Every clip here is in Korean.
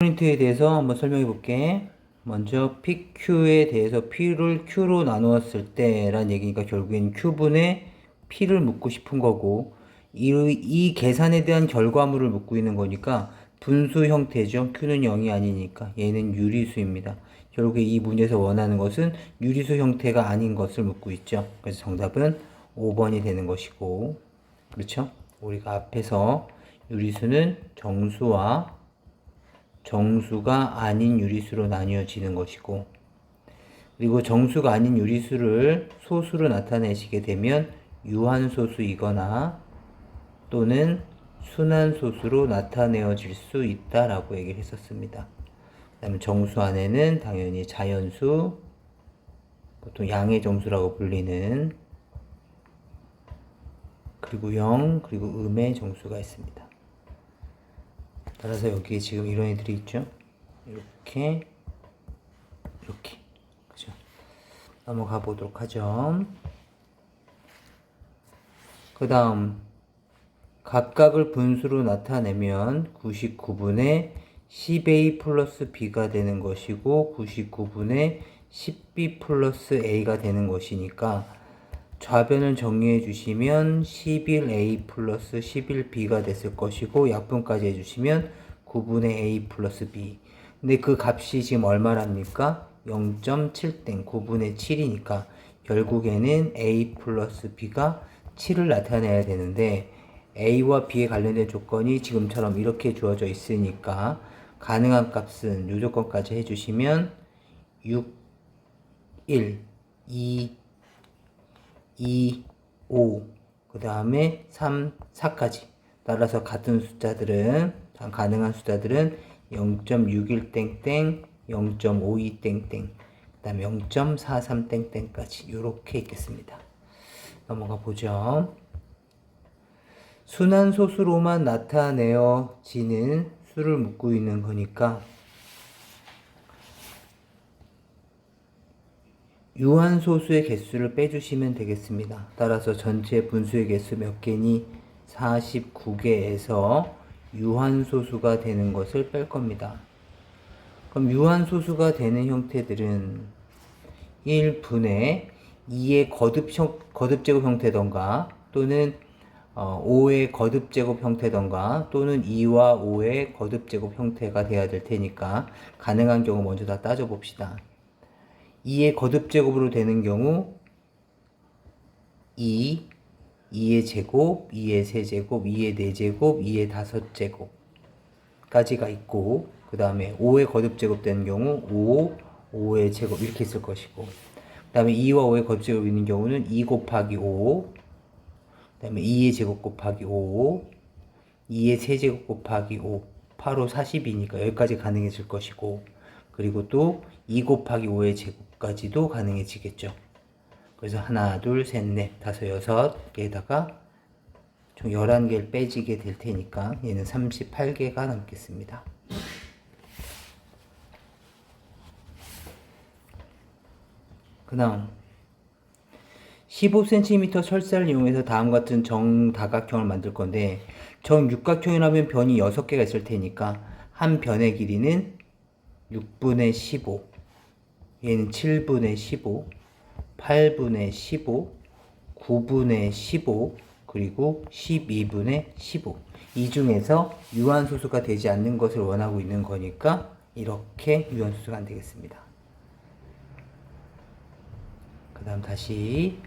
포인트에 대해서 한번 설명해 볼게. 먼저 PQ에 대해서 P를 Q로 나누었을 때란 얘기니까 결국엔 Q분의 P를 묻고 싶은 거고, 이 계산에 대한 결과물을 묻고 있는 거니까 분수 형태죠. Q는 0이 아니니까 얘는 유리수입니다. 결국에 이 문제에서 원하는 것은 유리수 형태가 아닌 것을 묻고 있죠. 그래서 정답은 5번이 되는 것이고, 그렇죠? 우리가 앞에서 유리수는 정수와 정수가 아닌 유리수로 나뉘어지는 것이고, 그리고 정수가 아닌 유리수를 소수로 나타내시게 되면 유한소수이거나 또는 순환소수로 나타내어질 수 있다라고 얘기를 했었습니다. 그 다음에 정수 안에는 당연히 자연수, 보통 양의 정수라고 불리는, 그리고 영, 그리고 음의 정수가 있습니다. 따라서 여기에 지금 이런 애들이 있죠. 이렇게 그죠? 넘어가 보도록 하죠. 그 다음 각각을 분수로 나타내면 99분의 10a 플러스 b가 되는 것이고 99분의 10b 플러스 a가 되는 것이니까 좌변을 정리해 주시면 11a 플러스 11b가 됐을 것이고 약분까지 해주시면 9분의 a 플러스 b. 근데 그 값이 지금 얼마랍니까? 0.7땡 9분의 7이니까 결국에는 a 플러스 b가 7을 나타내야 되는데 a와 b에 관련된 조건이 지금처럼 이렇게 주어져 있으니까 가능한 값은 요 조건까지 해주시면 6, 1, 2, 5, 그 다음에 3, 4까지. 따라서 같은 숫자들은, 가능한 숫자들은 0.61땡땡, 0.52땡땡, 그 다음에 0.43땡땡까지 이렇게 있겠습니다. 넘어가 보죠. 순환소수로만 나타내어지는 수를 묻고 있는 거니까 유한소수의 개수를 빼주시면 되겠습니다. 따라서 전체 분수의 개수 몇 개니? 49개에서 유한소수가 되는 것을 뺄 겁니다. 그럼 유한소수가 되는 형태들은 1분의 2의 거듭제곱 형태던가 또는 5의 거듭제곱 형태던가 또는 2와 5의 거듭제곱 형태가 돼야 될 테니까 가능한 경우 먼저 다 따져봅시다. 2의 거듭제곱으로 되는 경우 2, 2의 제곱, 2의 세제곱, 2의 4제곱, 2의 5제곱 까지가 있고 그 다음에 5의 거듭제곱 되는 경우 5, 5의 제곱 이렇게 있을 것이고 그 다음에 2와 5의 거듭제곱 있는 경우는 2 곱하기 5, 그 다음에 2의 제곱 곱하기 5, 2의 세제곱 곱하기 5, 8, 5, 40이니까 여기까지 가능해질 것이고 그리고 또 2 곱하기 5의 제곱까지도 가능해지겠죠. 그래서 하나, 둘, 셋, 넷, 다섯, 여섯 개에다가 총 11개를 빼지게 될 테니까 얘는 38개가 남겠습니다. 그 다음 15cm 철사를 이용해서 다음 같은 정다각형을 만들 건데 정육각형이라면 변이 6개가 있을 테니까 한 변의 길이는 6분의 15, 얘는 7분의 15, 8분의 15, 9분의 15, 그리고 12분의 15. 이 중에서 유한소수가 되지 않는 것을 원하고 있는 거니까 이렇게 유한소수가 안 되겠습니다. 그 다음 다시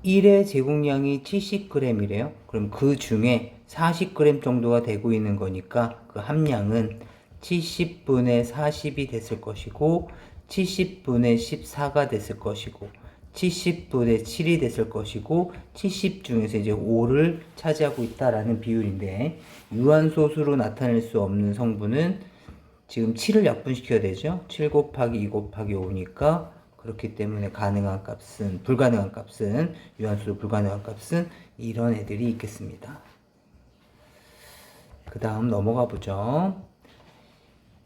1의 제공량이 70g이래요. 그럼 그 중에 40g 정도가 되고 있는 거니까 그 함량은 70분의 40이 됐을 것이고 70분의 14가 됐을 것이고 70분의 7이 됐을 것이고 70 중에서 이제 5를 차지하고 있다라는 비율인데 유한소수로 나타낼 수 없는 성분은 지금 7을 약분시켜야 되죠. 7 곱하기 2 곱하기 5니까 그렇기 때문에 가능한 값은 불가능한 값은 유한소수 불가능한 값은 이런 애들이 있겠습니다. 그 다음 넘어가 보죠.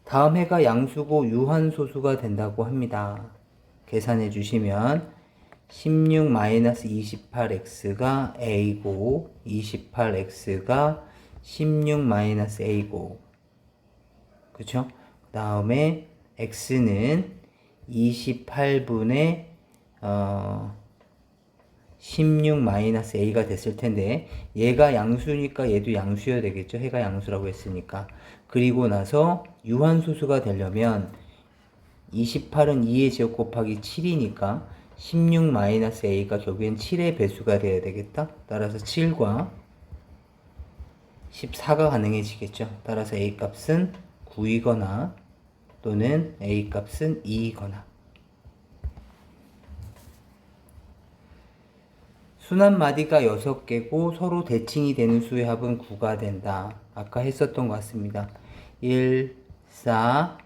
다음 해가 양수고 유한소수가 된다고 합니다. 계산해 주시면 16-28x가 a고 28x가 16-a고, 그쵸? 그 다음에 x는 28분의 16-a가 됐을 텐데, 얘가 양수니까 얘도 양수여야 되겠죠? 해가 양수라고 했으니까. 그리고 나서 유한소수가 되려면 28은 2의 제곱 곱하기 7이니까 16-a가 결국엔 7의 배수가 돼야 되겠다. 따라서 7과 14가 가능해지겠죠. 따라서 a 값은 9이거나 또는 a 값은 2이거나. 순환 마디가 6개고 서로 대칭이 되는 수의 합은 9가 된다. 아까 했었던 것 같습니다. 1, 4,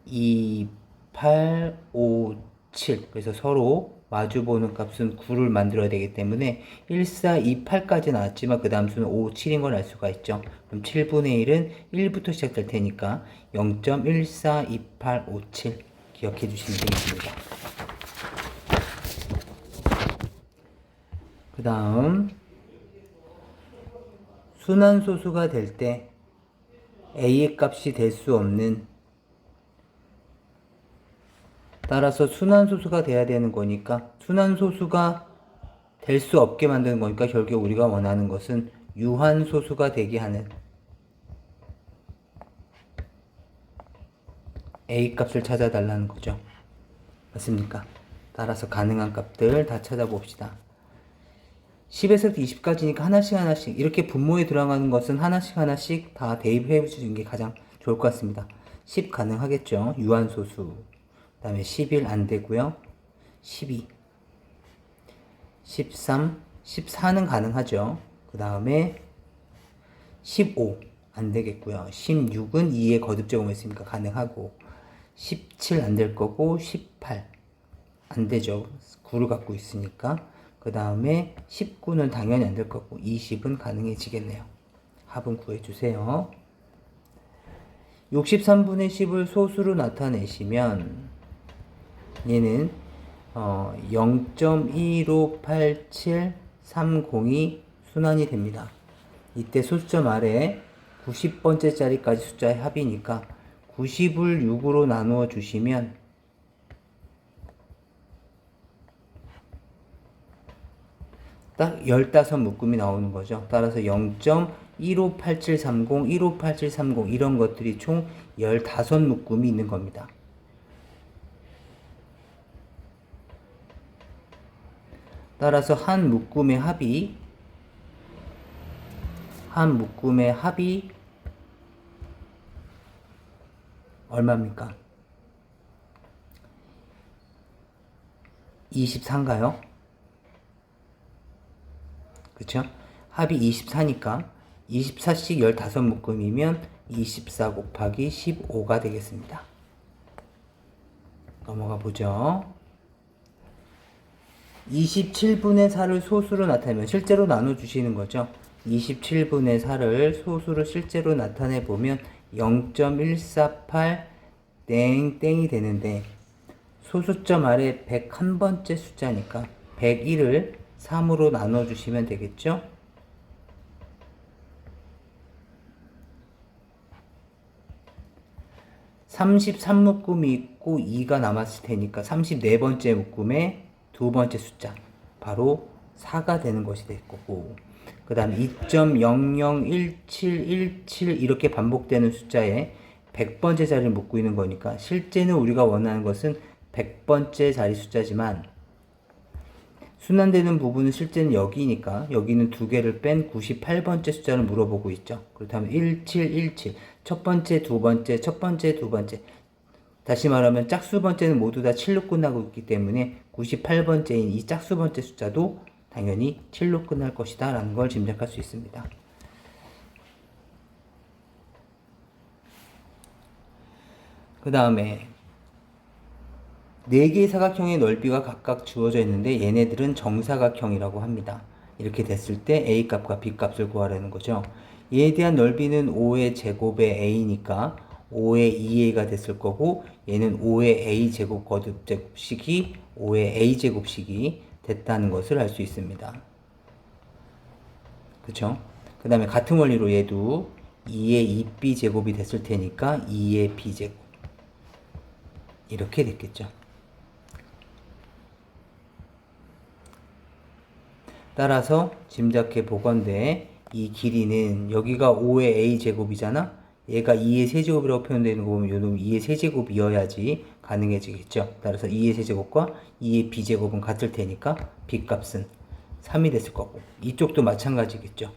2, 8, 5, 7. 그래서 서로 마주보는 값은 9를 만들어야 되기 때문에 1, 4, 2, 8까지 나왔지만 그 다음 수는 5, 7인 걸 알 수가 있죠. 그럼 7분의 1은 1부터 시작될 테니까 0.142857 기억해 주시면 되겠습니다. 그 다음 순환소수가 될 때 a의 값이 될 수 없는, 따라서 순환소수가 돼야 되는 거니까 순환소수가 될 수 없게 만드는 거니까 결국 우리가 원하는 것은 유한소수가 되게 하는 a 값을 찾아달라는 거죠. 맞습니까? 따라서 가능한 값들 다 찾아봅시다. 10에서 20까지니까 하나씩 이렇게 분모에 들어가는 것은 하나씩 다 대입해 주시는 게 가장 좋을 것 같습니다. 10 가능하겠죠. 유한소수. 그 다음에 11 안 되고요. 12, 13, 14는 가능하죠. 그 다음에 15 안 되겠고요. 16은 2의 거듭제곱이 있으니까 가능하고, 17 안 될 거고, 18 안 되죠. 9를 갖고 있으니까. 그 다음에 19는 당연히 안 될 거고, 20은 가능해지겠네요. 합은 구해주세요. 63분의 10을 소수로 나타내시면 얘는 0.158730이 순환이 됩니다. 이때 소수점 아래 90번째 자리까지 숫자의 합이니까 90을 6으로 나누어 주시면 딱 15묶음이 나오는 거죠. 따라서 0.158730, 158730 이런 것들이 총 15묶음이 있는 겁니다. 따라서 한 묶음의 합이 얼마입니까? 24인가요? 그쵸? 합이 24니까 24씩 15묶음이면 24 곱하기 15가 되겠습니다. 넘어가 보죠. 27분의 4를 소수로 나타내면 실제로 나눠주시는 거죠. 27분의 4를 소수로 실제로 나타내 보면 0.148 땡땡이 되는데 소수점 아래 101번째 숫자니까 101을 3으로 나눠주시면 되겠죠. (33묶음이) 있고 2가 남았을 테니까 34번째 묶음의 두 번째 숫자 바로 4가 되는 것이 될 거고, 그 다음 2.001717 이렇게 반복되는 숫자에 100번째 자리를 묶고 있는 거니까 실제는 우리가 원하는 것은 100번째 자리 숫자지만 순환되는 부분은 실제는 여기니까 여기는 두 개를 뺀 98번째 숫자를 물어보고 있죠. 그렇다면 1717 첫 번째, 두 번째, 첫 번째, 두 번째, 다시 말하면 짝수 번째는 모두 다 7로 끝나고 있기 때문에 98번째인 이 짝수 번째 숫자도 당연히 7로 끝날 것이다 라는 걸 짐작할 수 있습니다. 그 다음에 4개의 사각형의 넓이가 각각 주어져 있는데 얘네들은 정사각형이라고 합니다. 이렇게 됐을 때 a 값과 b 값을 구하라는 거죠. 얘에 대한 넓이는 5의 제곱의 a니까 5의 2a가 됐을 거고, 얘는 5의 a 제곱 거듭 제곱식이 5의 a 제곱식이 됐다는 것을 알 수 있습니다. 그쵸? 그 다음에 같은 원리로 얘도 2의 2b 제곱이 됐을 테니까 2의 b 제곱 이렇게 됐겠죠. 따라서 짐작해 보건대 이 길이는 여기가 5의 a 제곱이잖아. 얘가 2의 세제곱이라고 표현되는 거 보면 요놈 2의 세제곱이어야지 가능해지겠죠. 따라서 2의 세제곱과 2의 b제곱은 같을 테니까 b값은 3이 됐을 거고, 이쪽도 마찬가지겠죠.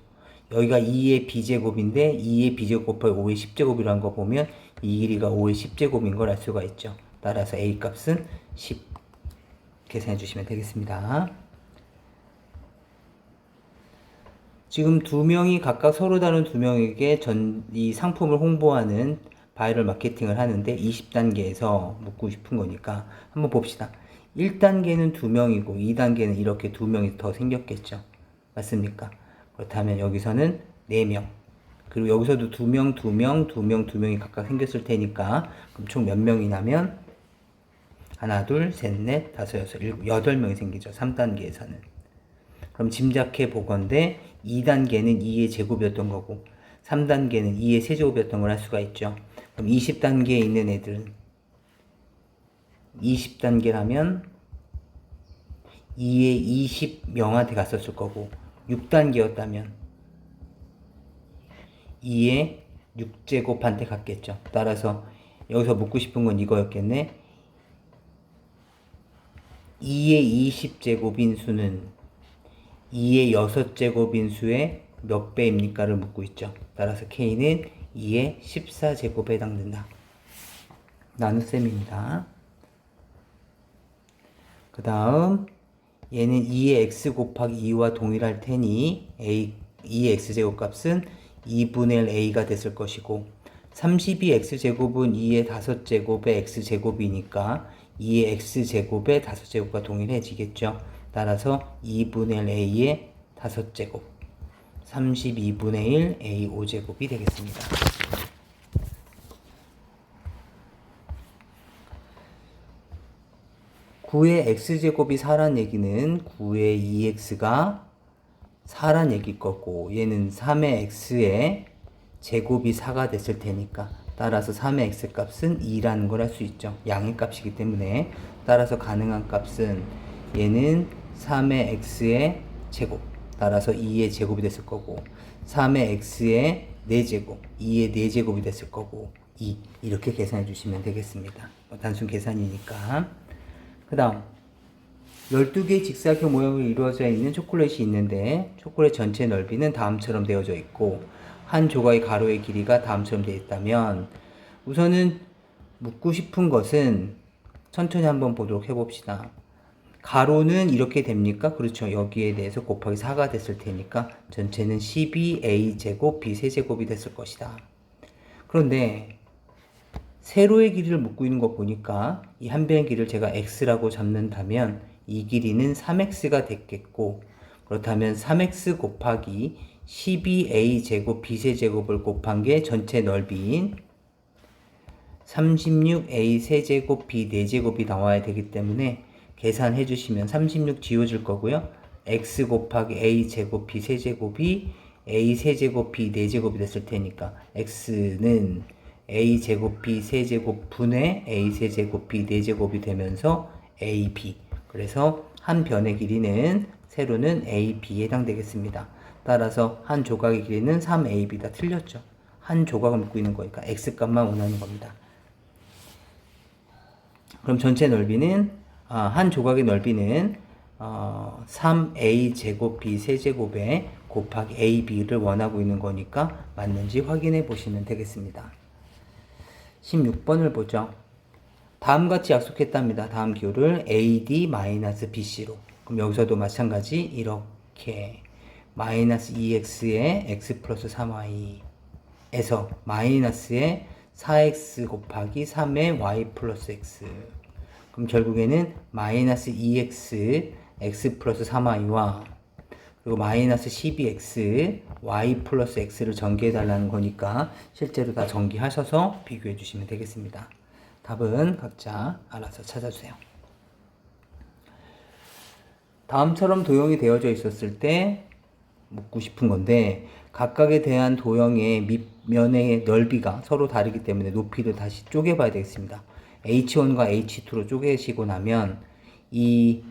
여기가 2의 b제곱인데 2의 b제곱 곱하기 5의 10제곱이라는 거 보면 이 길이가 5의 10제곱인 걸 알 수가 있죠. 따라서 a 값은 10 계산해 주시면 되겠습니다. 지금 두 명이 각각 서로 다른 두 명에게 이 상품을 홍보하는 바이럴 마케팅을 하는데 20단계에서 묻고 싶은 거니까 한번 봅시다. 1단계는 두 명이고 2단계는 이렇게 두 명이 더 생겼겠죠. 맞습니까? 그렇다면 여기서는 4명. 그리고 여기서도 2명, 2명, 2명, 2명이 각각 생겼을 테니까 그럼 총 몇 명이냐면 하나, 둘, 셋, 넷, 다섯, 여섯, 일곱, 8명이 생기죠. 3단계에서는. 그럼 짐작해 보건대 2단계는 2의 제곱이었던 거고 3단계는 2의 세제곱이었던 걸 할 수가 있죠. 그럼 20단계에 있는 애들은 20단계라면 2의 20명한테 갔었을 거고 6단계였다면 2의 6제곱한테 갔겠죠. 따라서 여기서 묻고 싶은 건 이거였겠네. 2의 20제곱인 수는 2의 6제곱인 수의 몇 배입니까를 묻고 있죠. 따라서 K는 2의 14제곱에 해당된다. 나눗셈입니다. 그 다음 얘는 2의 x 곱하기 2와 동일할 테니 2의 x제곱 값은 2분의 1 a가 됐을 것이고 32x제곱은 2의 5제곱의 x제곱이니까 2의 x제곱의 5제곱과 동일해지겠죠. 따라서 2분의 1 a의 5제곱 32분의 1 a 5제곱이 되겠습니다. 구의 x제곱이 4란 얘기는 9의 2x가 4란 얘기일 거고 얘는 3의 x의 제곱이 4가 됐을 테니까 따라서 3의 x 값은 2라는 걸 할 수 있죠. 양의 값이기 때문에 따라서 가능한 값은 얘는 3의 x의 제곱 따라서 2의 제곱이 됐을 거고 3의 x의 4제곱 2의 4제곱이 됐을 거고 2 이렇게 계산해 주시면 되겠습니다. 단순 계산이니까. 그 다음 12개의 직사각형 모양으로 이루어져 있는 초콜릿이 있는데 초콜릿 전체 넓이는 다음처럼 되어져 있고 한 조각의 가로의 길이가 다음처럼 되어 있다면 우선은 묻고 싶은 것은 천천히 한번 보도록 해봅시다. 가로는 이렇게 됩니까? 그렇죠. 여기에 대해서 곱하기 4가 됐을 테니까 전체는 12a제곱 b세제곱이 됐을 것이다. 그런데 세로의 길이를 묻고 있는 거 보니까 이 한 변의 길이를 제가 x라고 잡는다면 이 길이는 3x가 됐겠고 그렇다면 3x 곱하기 12a제곱 b세제곱을 곱한 게 전체 넓이인 36a 세제곱 b 4제곱이 나와야 되기 때문에 계산해 주시면 36 지워질 거고요. x 곱하기 a 제곱 b 세제곱이 a 세제곱 b 4제곱이 됐을 테니까 x는 a 제곱 b 세제곱 분의 a 세제곱 b 4제곱이 되면서 ab 그래서 한 변의 길이는 세로는 ab에 해당되겠습니다. 따라서 한 조각의 길이는 3ab다. 틀렸죠. 한 조각을 묻고 있는 거니까 x값만 원하는 겁니다. 그럼 전체 넓이는 한 조각의 넓이는 3a 제곱 b 세제곱에 곱하기 ab를 원하고 있는 거니까 맞는지 확인해 보시면 되겠습니다. 16번을 보죠. 다음같이 약속했답니다. 다음 기호를 AD-BC로. 그럼 여기서도 마찬가지 이렇게 마이너스 2x에 x 플러스 3y에서 마이너스에 4x 곱하기 3의 y 플러스 x. 그럼 결국에는 마이너스 2x x 플러스 3y와 그리고 마이너스 12x y 플러스 x를 전개해 달라는 거니까 실제로 다 전개하셔서 비교해 주시면 되겠습니다. 답은 각자 알아서 찾아주세요. 다음처럼 도형이 되어져 있었을 때 묻고 싶은 건데 각각에 대한 도형의 밑면의 넓이가 서로 다르기 때문에 높이를 다시 쪼개봐야 되겠습니다. H1과 H2로 쪼개시고 나면 이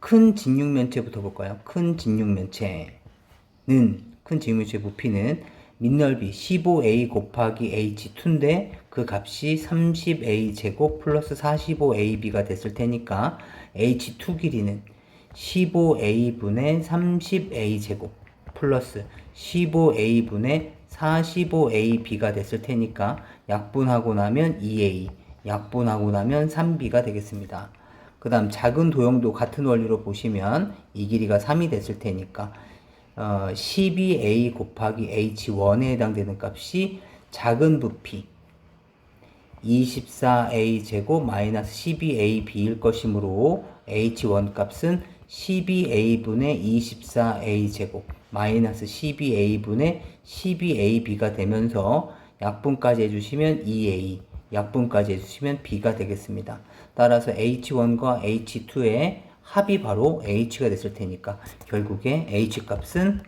큰 직육면체부터 볼까요? 큰 직육면체의 부피는 밑넓이 15a 곱하기 h2인데 그 값이 30a 제곱 플러스 45ab가 됐을 테니까 h2 길이는 15a 분의 30a 제곱 플러스 15a 분의 45ab가 됐을 테니까 약분하고 나면 2a, 약분하고 나면 3b가 되겠습니다. 그 다음 작은 도형도 같은 원리로 보시면 이 길이가 3이 됐을 테니까 12a 곱하기 h1에 해당되는 값이 작은 부피 24a 제곱 마이너스 12ab일 것이므로 h1 값은 12a분의 24a 제곱 마이너스 12a분의 12ab가 되면서 약분까지 해주시면 2a, 약분까지 해주시면 b가 되겠습니다. 따라서 h1과 h2의 합이 바로 h가 됐을 테니까 결국에 h 값은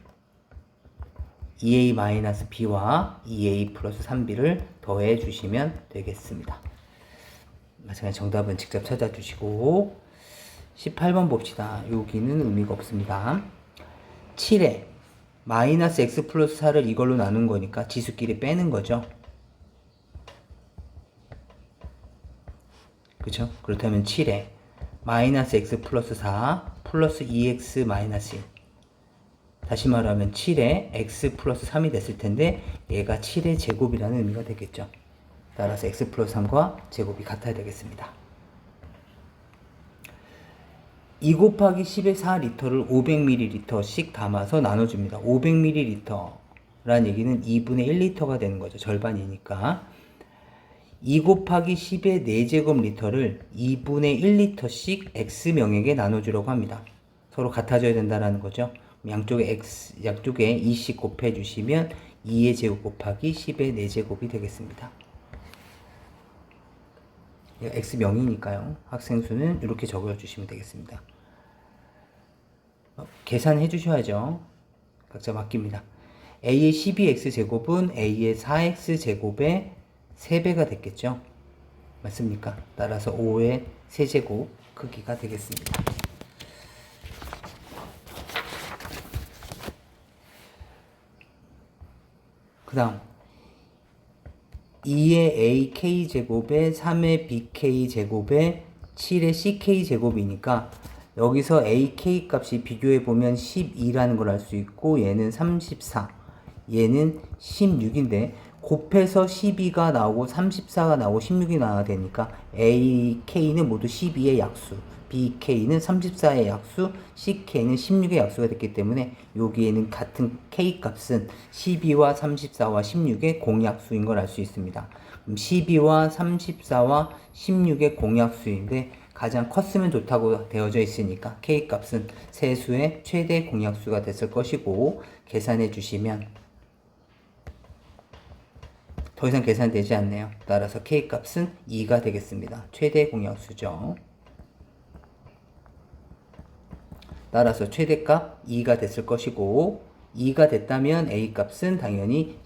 2a-b와 2a 플러스 3b를 더해 주시면 되겠습니다. 마찬가지 정답은 직접 찾아주시고 18번 봅시다. 여기는 의미가 없습니다. 7에 마이너스 x 플러스 4를 이걸로 나눈 거니까 지수끼리 빼는 거죠. 그쵸? 그렇다면 7에 마이너스 x 플러스 4 플러스 2x 마이너스 1 다시 말하면 7에 x 플러스 3이 됐을 텐데 얘가 7의 제곱이라는 의미가 되겠죠. 따라서 x 플러스 3과 제곱이 같아야 되겠습니다. 2 곱하기 10의 4리터를 500ml씩 담아서 나눠줍니다. 500ml라는 얘기는 2분의 1리터가 되는 거죠. 절반이니까. 2 곱하기 10의 4제곱 리터를 2분의 1리터씩 x명에게 나눠주려고 합니다. 서로 같아져야 된다는 거죠. 양쪽에 2씩 곱해주시면 2의 제곱 곱하기 10의 4제곱이 되겠습니다. x명이니까요. 학생 수는 이렇게 적어주시면 되겠습니다. 계산해 주셔야죠. 각자 맡깁니다. a의 12x제곱은 a의 4x제곱의 3배가 됐겠죠. 맞습니까? 따라서 5의 세제곱 크기가 되겠습니다. 그 다음 2의 ak제곱에 3의 bk제곱에 7의 ck제곱이니까 여기서 ak 값이 비교해보면 12라는 걸 알 수 있고 얘는 34, 얘는 16인데 곱해서 12가 나오고 34가 나오고 16이 나와야 되니까 ak는 모두 12의 약수, bk는 34의 약수, ck는 16의 약수가 됐기 때문에 여기에는 같은 k 값은 12와 34와 16의 공약수인 걸 알 수 있습니다. 그럼 12와 34와 16의 공약수인데 가장 컸으면 좋다고 되어져 있으니까 k 값은 세수의 최대 공약수가 됐을 것이고 계산해 주시면 더 이상 계산되지 않네요. 따라서 k 값은 2가 되겠습니다. 최대 공약수죠. 따라서 최대값 2가 됐을 것이고 2가 됐다면 a 값은 당연히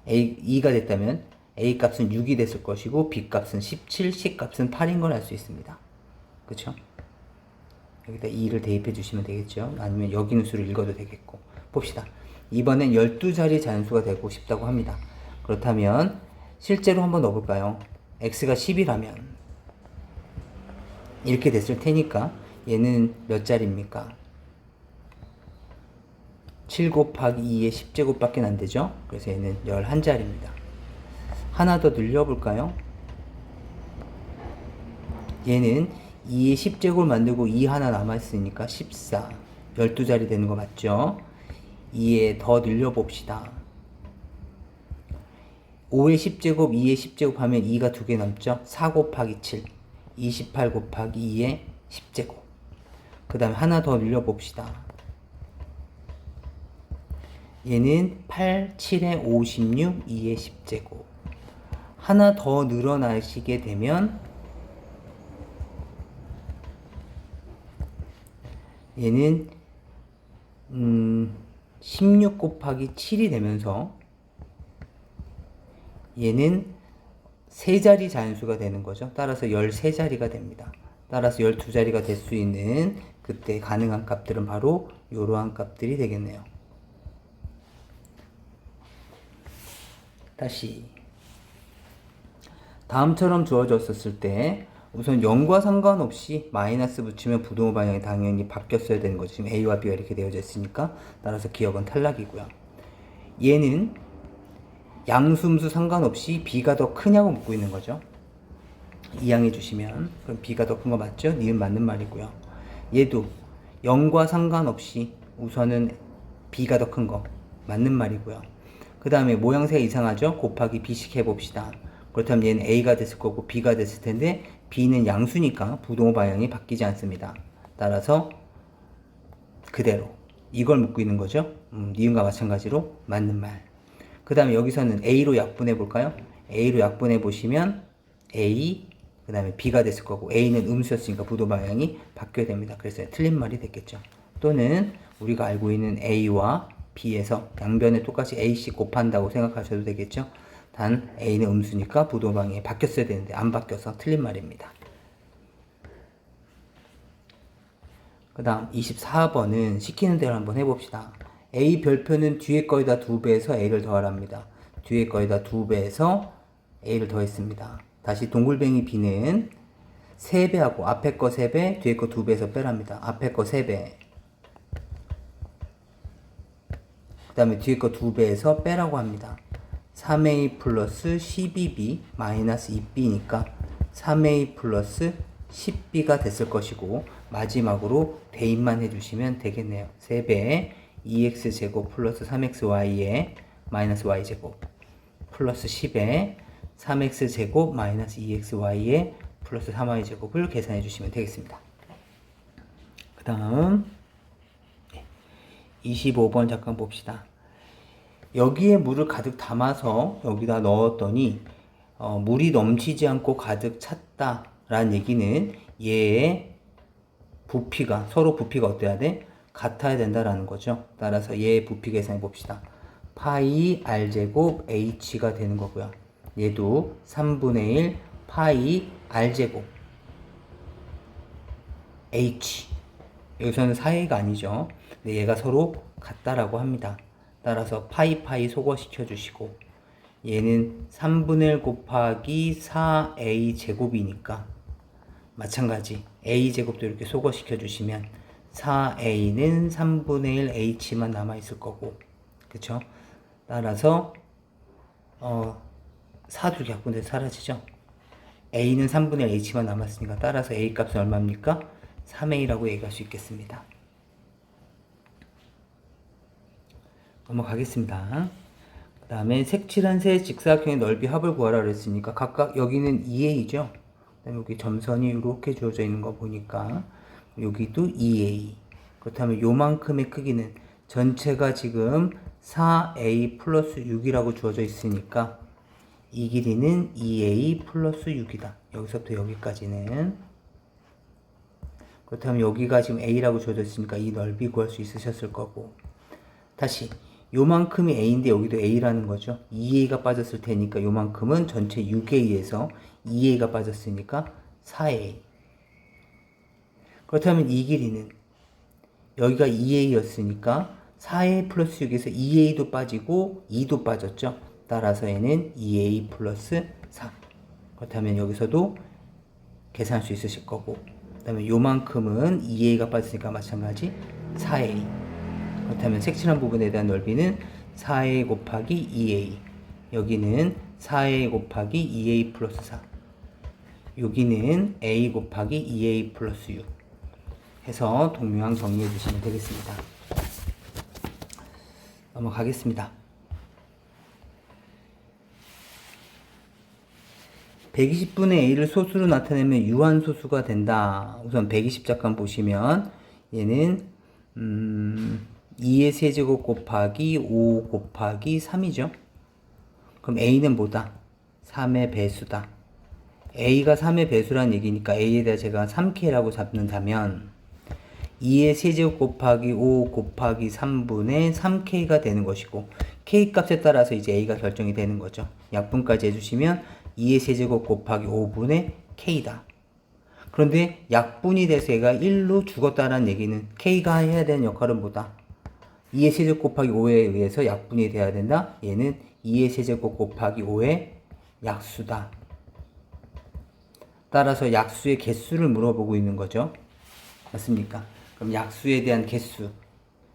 2가 됐다면 a 값은 6이 됐을 것이고 b 값은 17, c 값은 8인 걸 알 수 있습니다. 그쵸? 여기다 2를 대입해 주시면 되겠죠. 아니면 여기 있는 수를 읽어도 되겠고. 봅시다. 이번엔 12자리 자연수가 되고 싶다고 합니다. 그렇다면 실제로 한번 넣어볼까요? x가 10이라면 이렇게 됐을 테니까 얘는 몇 자리입니까? 7 곱하기 2의 10제곱밖에 안 되죠? 그래서 얘는 11자리입니다. 하나 더 늘려볼까요? 얘는 2의 10제곱을 만들고 2 하나 남아있으니까 14, 12자리 되는 거 맞죠? 2에 더 늘려봅시다. 5의 10제곱, 2의 10제곱 하면 2가 2개 남죠? 4 곱하기 7, 28 곱하기 2의 10제곱. 그 다음에 하나 더 늘려봅시다. 얘는 8, 7의 56, 2의 10제곱. 하나 더 늘어나시게 되면 얘는 16 곱하기 7이 되면서 얘는 세 자리 자연수가 되는 거죠. 따라서 13자리가 됩니다. 따라서 12자리가 될 수 있는 그때 가능한 값들은 바로 이러한 값들이 되겠네요. 다시 다음처럼 주어졌었을 때 우선 0과 상관없이 마이너스 붙이면 부동호 방향이 당연히 바뀌었어야 되는 거죠. 지금 A와 B가 이렇게 되어져 있으니까 따라서 기억은 탈락이고요. 얘는 양수음수 상관없이 B가 더 크냐고 묻고 있는 거죠. 이항해 주시면 그럼 B가 더 큰 거 맞죠? 니은 맞는 말이고요. 얘도 0과 상관없이 우선은 B가 더 큰 거 맞는 말이고요. 그 다음에 모양새가 이상하죠? 곱하기 B씩 해봅시다. 그렇다면 얘는 A가 됐을 거고 B가 됐을 텐데 B는 양수니까 부동호 방향이 바뀌지 않습니다. 따라서 그대로 이걸 묻고 있는 거죠. 니은과 마찬가지로 맞는 말. 그 다음에 여기서는 A로 약분해 볼까요? A로 약분해 보시면 A 그 다음에 B가 됐을 거고 A는 음수였으니까 부도 방향이 바뀌어야 됩니다. 그래서 틀린 말이 됐겠죠. 또는 우리가 알고 있는 A와 B에서 양변에 똑같이 A씩 곱한다고 생각하셔도 되겠죠. 단 A는 음수니까 부도 방향이 바뀌었어야 되는데 안 바뀌어서 틀린 말입니다. 그 다음 24번은 시키는 대로 한번 해봅시다. A 별표는 뒤에 거에다 2배해서 A를 더하랍니다. 뒤에 거에다 2배해서 A를 더했습니다. 다시 동글뱅이 B는 3배하고 앞에 거 3배, 뒤에 거 2배에서 빼랍니다. 앞에 거 3배. 그 다음에 뒤에 거 2배에서 빼라고 합니다. 3A 플러스 12B 마이너스 2B니까 3A 플러스 10B가 됐을 것이고 마지막으로 대입만 해주시면 되겠네요. 3배에 2x제곱 플러스 3xy에 마이너스 y제곱 플러스 10에 3x제곱 마이너스 2xy에 플러스 3y제곱을 계산해 주시면 되겠습니다. 그 다음 25번 잠깐 봅시다. 여기에 물을 가득 담아서 여기다 넣었더니 물이 넘치지 않고 가득 찼다 라는 얘기는 얘의 부피가 서로 부피가 어때야 돼? 같아야 된다라는 거죠. 따라서 얘의 부피 계산해 봅시다. 파이 r제곱 h가 되는 거고요. 얘도 3분의 1 파이 r제곱 h 여기서는 사이가 아니죠. 근데 얘가 서로 같다라고 합니다. 따라서 파이 소거시켜 주시고 얘는 3분의 1 곱하기 4a 제곱이니까 마찬가지 a제곱도 이렇게 소거시켜 주시면 4a는 3분의 1 h만 남아있을 거고 그쵸? 따라서 4두 약분돼서 사라지죠? a는 3분의 1 h만 남았으니까 따라서 a 값은 얼마입니까? 3a라고 얘기할 수 있겠습니다. 넘어가겠습니다. 그 다음에 색칠한 세 직사각형의 넓이 합을 구하라 그랬으니까 각각 여기는 2a죠? 그다음에 여기 점선이 이렇게 주어져 있는 거 보니까 여기도 2a. 그렇다면 요만큼의 크기는 전체가 지금 4a 플러스 6이라고 주어져 있으니까 이 길이는 2a 플러스 6이다. 여기서부터 여기까지는. 그렇다면 여기가 지금 a라고 주어져 있으니까 이 넓이 구할 수 있으셨을 거고. 다시 요만큼이 a인데 여기도 a라는 거죠. 2a가 빠졌을 테니까 요만큼은 전체 6a에서 2a가 빠졌으니까 4a. 그렇다면 이 길이는 여기가 2a였으니까 4a 플러스 6에서 2a도 빠지고 2도 빠졌죠. 따라서 얘는 2a 플러스 4. 그렇다면 여기서도 계산할 수 있으실 거고 그 다음에 요만큼은 2a가 빠졌으니까 마찬가지 4a. 그렇다면 색칠한 부분에 대한 넓이는 4a 곱하기 2a. 여기는 4a 곱하기 2a 플러스 4. 여기는 a 곱하기 2a 플러스 6 해서 동묘항 정리해 주시면 되겠습니다. 넘어가겠습니다. 120분의 a를 소수로 나타내면 유한소수가 된다. 우선 120 잠깐 보시면 얘는 2의 세제곱 곱하기 5 곱하기 3이죠. 그럼 a는 뭐다? 3의 배수다. a가 3의 배수라는 얘기니까 a에 대해 제가 3k라고 잡는다면 2의 세제곱 곱하기 5 곱하기 3분의 3k가 되는 것이고, k 값에 따라서 이제 a가 결정이 되는 거죠. 약분까지 해주시면 2의 세제곱 곱하기 5분의 k다. 그런데 약분이 돼서 얘가 1로 죽었다는 얘기는 k가 해야 되는 역할은 뭐다? 2의 세제곱 곱하기 5에 의해서 약분이 돼야 된다. 얘는 2의 세제곱 곱하기 5의 약수다. 따라서 약수의 개수를 물어보고 있는 거죠. 맞습니까? 그럼 약수에 대한 개수.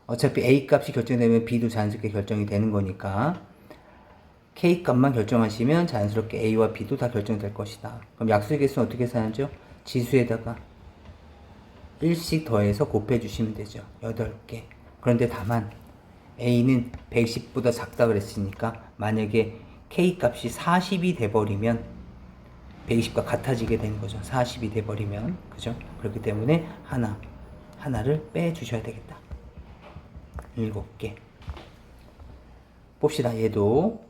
어차피 A 값이 결정되면 B도 자연스럽게 결정이 되는 거니까 K 값만 결정하시면 자연스럽게 A와 B도 다 결정될 것이다. 그럼 약수의 개수는 어떻게 사야죠? 지수에다가 1씩 더해서 곱해 주시면 되죠. 8개. 그런데 다만 A는 110보다 작다 그랬으니까 만약에 K 값이 40이 돼버리면 120과 같아지게 되는 거죠. 40이 돼버리면. 그죠? 그렇기 때문에 하나를 빼주셔야 되겠다. 7개. 봅시다. 얘도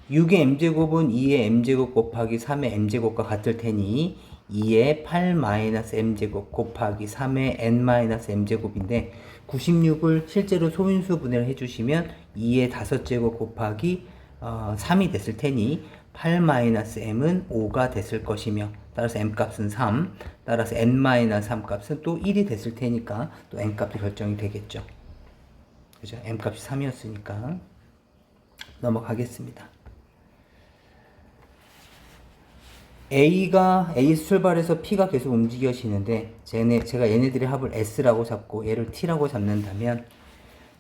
6의 m제곱은 2의 m제곱 곱하기 3의 m제곱과 같을 테니 2의 8-m제곱 곱하기 3의 n-m제곱인데 96을 실제로 소인수 분해를 해주시면 2의 5제곱 곱하기 3이 됐을 테니 8-m은 5가 됐을 것이며 따라서 m값은 3, 따라서 n-3 값은 또 1이 됐을 테니까 또 n값도 결정이 되겠죠. 그죠? m값이 3이었으니까 넘어가겠습니다. A에서 출발해서 P가 계속 움직여지는데 제가 얘네들의 합을 S라고 잡고 얘를 T라고 잡는다면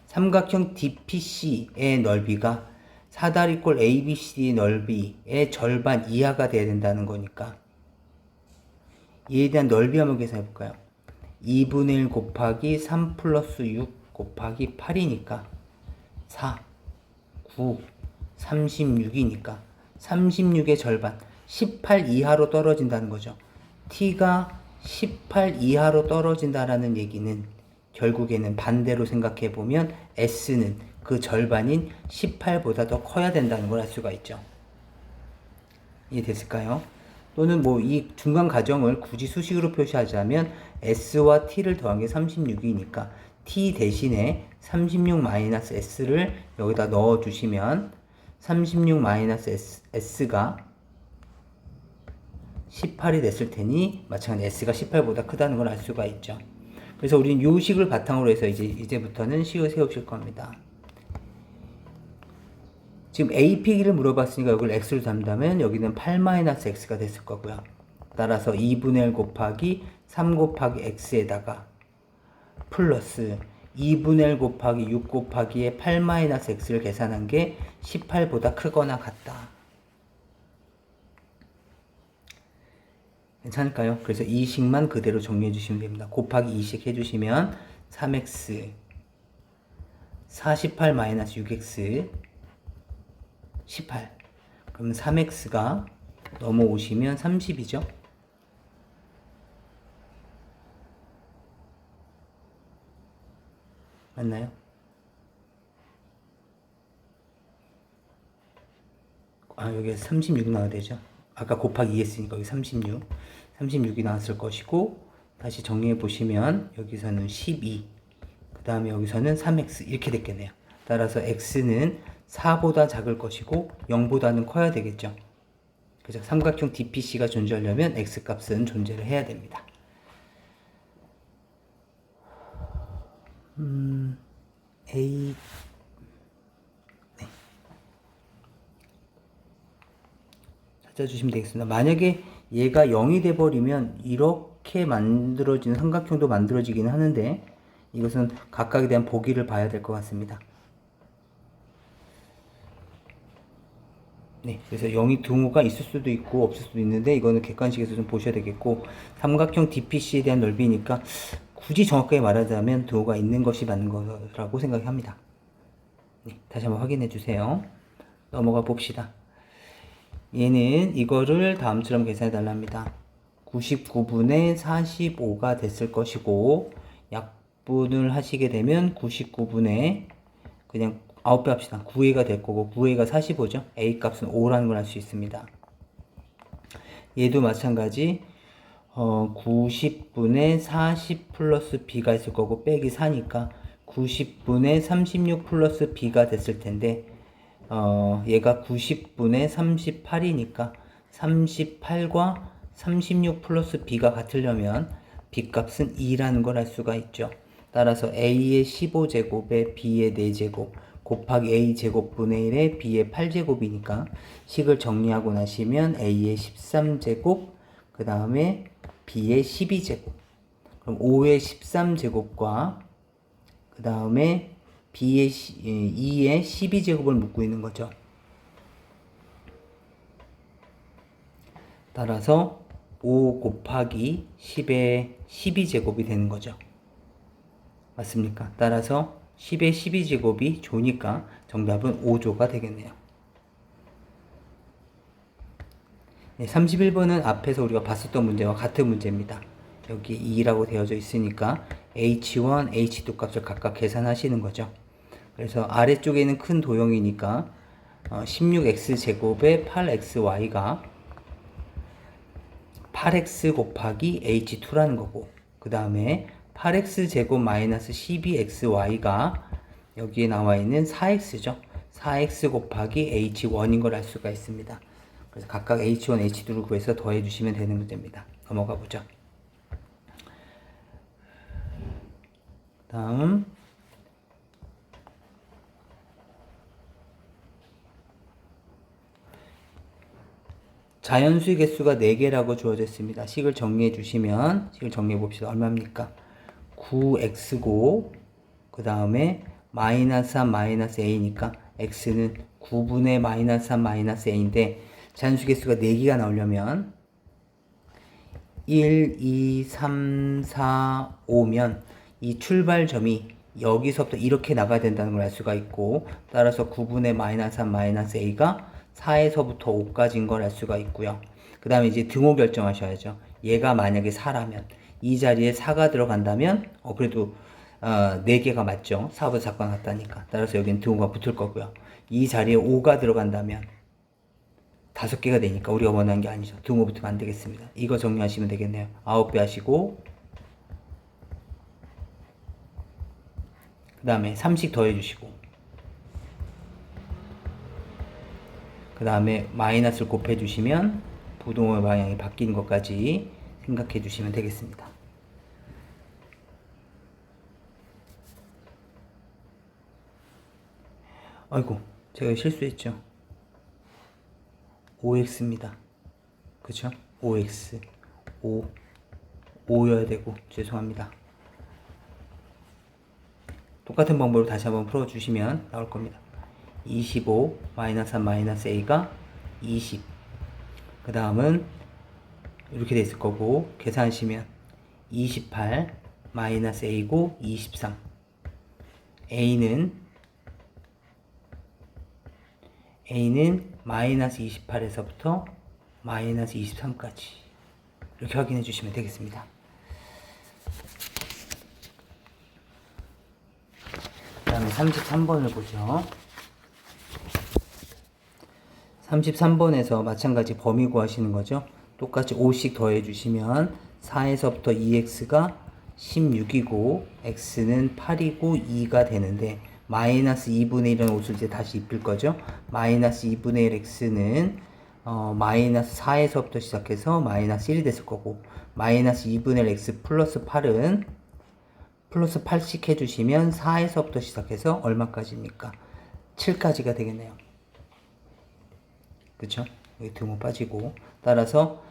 삼각형 DPC의 넓이가 사다리꼴 ABCD 넓이의 절반 이하가 돼야 된다는 거니까 얘에 대한 넓이 한번 계산해 볼까요? 2분의 1 곱하기 3 플러스 6 곱하기 8이니까 4, 9, 36이니까 36의 절반 18 이하로 떨어진다는 거죠. t가 18 이하로 떨어진다라는 얘기는 결국에는 반대로 생각해 보면 s는 그 절반인 18보다 더 커야 된다는 걸 알 수가 있죠. 이해됐을까요? 또는 뭐 이 중간 가정을 굳이 수식으로 표시하자면 s와 t를 더한 게 36이니까 t 대신에 36-s를 여기다 넣어 주시면 36-s가 18이 됐을 테니 마찬가지 s가 18보다 크다는 걸 알 수가 있죠. 그래서 우리는 요 식을 바탕으로 해서 이제부터는 식을 세우실 겁니다. 지금 AP를 물어봤으니까 여기를 x로 잡는다면 여기는 8-x가 됐을 거고요. 따라서 2분의 1 곱하기 3 곱하기 x에다가 플러스 2분의 1 곱하기 6 곱하기에 8-x를 계산한 게 18보다 크거나 같다. 괜찮을까요? 그래서 이 식만 그대로 정리해 주시면 됩니다. 곱하기 2식 해주시면 3x 48-6x 18 그럼 3x가 넘어오시면 30이죠? 맞나요? 여기 36 나와야 되죠? 아까 곱하기 2 했으니까 여기 36이 나왔을 것이고 다시 정리해 보시면 여기서는 12 그 다음에 여기서는 3x 이렇게 됐겠네요. 따라서 x는 4보다 작을 것이고 0보다는 커야 되겠죠. 그죠? 삼각형 DPC가 존재하려면 x값은 존재를 해야 됩니다. A 찾아주시면 되겠습니다. 만약에 얘가 0이 돼버리면 이렇게 만들어지는 삼각형도 만들어지긴 하는데 이것은 각각에 대한 보기를 봐야 될 것 같습니다. 네, 그래서 0이 등호가 있을 수도 있고 없을 수도 있는데 이거는 객관식에서 좀 보셔야 되겠고 삼각형 DPC에 대한 넓이니까 굳이 정확하게 말하자면 등호가 있는 것이 맞는 거라고 생각합니다. 네, 다시 한번 확인해 주세요. 넘어가 봅시다. 얘는 이거를 다음처럼 계산해 달랍니다. 99분의 45가 됐을 것이고 약분을 하시게 되면 99분의 그냥 9배 합시다. 9a가 될 거고 9a가 45죠. a 값은 5라는 걸 알 수 있습니다. 얘도 마찬가지 90분의 40 플러스 b가 있을 거고 빼기 4니까 90분의 36 플러스 b가 됐을 텐데 얘가 90분의 38이니까 38과 36 플러스 b가 같으려면 b 값은 2라는 걸 알 수가 있죠. 따라서 a의 15제곱에 b의 4제곱 곱하기 a 제곱분의 1에 b의 8제곱이니까 식을 정리하고 나시면 a의 13제곱 그 다음에 b의 12제곱 그럼 5의 13제곱과 그 다음에 b의 2의 12제곱을 묻고 있는 거죠. 따라서 5 곱하기 10의 12제곱이 되는 거죠. 맞습니까? 따라서 10의 12제곱이 조니까 정답은 5조가 되겠네요. 네, 31번은 앞에서 우리가 봤었던 문제와 같은 문제입니다. 여기 2라고 되어져 있으니까 h1, h2 값을 각각 계산하시는 거죠. 그래서 아래쪽에 있는 큰 도형이니까 16x제곱에 8xy가 8x 곱하기 h2라는 거고 그 다음에 8x제곱 마이너스 12xy가 여기에 나와 있는 4x죠. 4x 곱하기 h1인 걸 알 수가 있습니다. 그래서 각각 h1, h2를 구해서 더해 주시면 되는 문제입니다. 넘어가 보죠. 다음 자연수의 개수가 4개라고 주어져 있습니다. 식을 정리해 주시면 식을 정리해 봅시다. 얼마입니까? 9x고 그 다음에 마이너스 3 마이너스 a니까 x는 9분의 마이너스 3 마이너스 a인데 자연수 개수가 4개가 나오려면 1, 2, 3, 4, 5면 이 출발점이 여기서부터 이렇게 나가야 된다는 걸 알 수가 있고 따라서 9분의 마이너스 3 마이너스 a가 4에서부터 5까지인 걸 알 수가 있고요. 그 다음에 이제 등호 결정하셔야죠. 얘가 만약에 4라면 이 자리에 4가 들어간다면 그래도 4개가 맞죠. 4보다 작거나 같다니까. 따라서 여기는 등호가 붙을 거고요. 이 자리에 5가 들어간다면 5개가 되니까 우리가 원하는 게 아니죠. 등호 붙으면 안 되겠습니다. 이거 정리하시면 되겠네요. 9배 하시고 그 다음에 3씩 더해 주시고 그 다음에 마이너스를 곱해 주시면 부동호의 방향이 바뀌는 것까지 생각해 주시면 되겠습니다. 아이고 제가 실수했죠. 5x입니다. 그쵸? 5x 5여야 되고 죄송합니다. 똑같은 방법으로 다시 한번 풀어주시면 나올 겁니다. 25 마이너스 3 마이너스 a가 20 그 다음은 이렇게 돼 있을 거고 계산하시면 28 마이너스 a고 23 a는 마이너스 28에서부터 마이너스 23까지 이렇게 확인해 주시면 되겠습니다. 그 다음에 33번을 보죠. 33번에서 마찬가지 범위 구하시는 거죠. 똑같이 5씩 더해 주시면 4에서부터 2x가 16이고 x는 8이고 2가 되는데 마이너스 2분의 1은 옷을 이제 다시 입힐 거죠. 마이너스 2분의 1 x는 마이너스 4에서부터 시작해서 마이너스 1이 됐을 거고 마이너스 2분의 1 x 플러스 8은 플러스 8씩 해주시면 4에서부터 시작해서 얼마까지입니까? 7까지가 되겠네요. 그쵸? 여기 등호 빠지고 따라서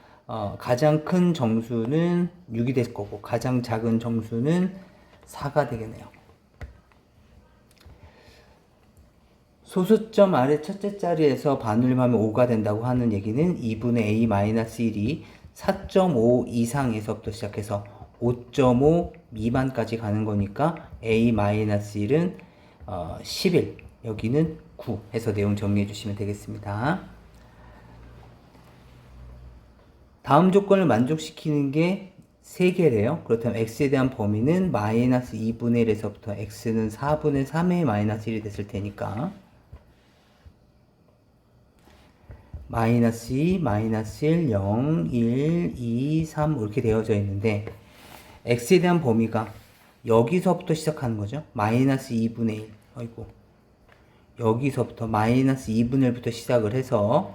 가장 큰 정수는 6이 될 거고 가장 작은 정수는 4가 되겠네요. 소수점 아래 첫째 자리에서 반올림하면 5가 된다고 하는 얘기는 2분의 a-1이 4.5 이상에서부터 시작해서 5.5 미만까지 가는 거니까 a-1은 11 여기는 9 해서 내용 정리해 주시면 되겠습니다. 다음 조건을 만족시키는 게 3개래요. 그렇다면 x에 대한 범위는 마이너스 2분의 1에서부터 x는 4분의 3의 마이너스 1이 됐을 테니까 마이너스 2, 마이너스 1, 0, 1, 2, 3 이렇게 되어져 있는데 x에 대한 범위가 여기서부터 시작하는 거죠. 마이너스 2분의 1. 아이고. 여기서부터 마이너스 2분의 1부터 시작을 해서